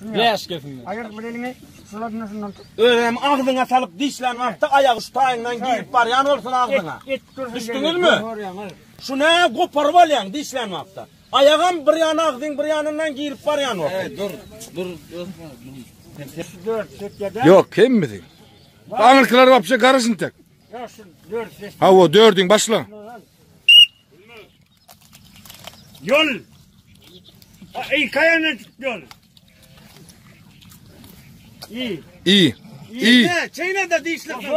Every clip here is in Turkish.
Beş kefim. Ayırıp elini şundan tut. Öğrenim ağzına salıp dişlenmekte ayak ustayından giyip baryan olsun ağzına. Düştünüz mü? Şu ne koparıp alayan dişlenmekte. Ayağım bir yana ağzın bir yanından giyip baryan olsun. dur. Yok kim mi değil? Anırkılar vapşa karışın tek. Ha o dördün başla. Yol. İyi kayanın yol. İyi. İyi. İyi. Çeyne de dişlesin.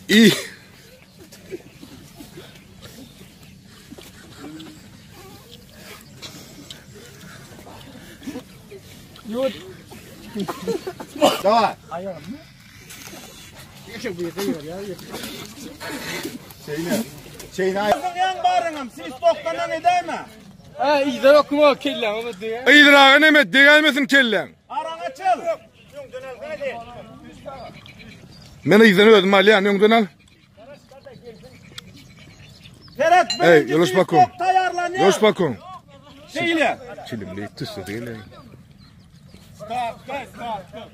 İyi. Yut. Davay. Ayağım mı? Yaşa bu yetiyor ya. Çeyne yan barınım. Siz toktanan edeyme. Ha iyi de yok mu kellen ama diye. İyidir ağa Nemet değilmesin kellen. Aran açıl. Mene izleniyorum Ali yani önden al. Ferhat Hey yoluş bakın. Tayarlan ya. Yoluş bakın. Şeyle. Çilim değil tüsü değil. Kalk.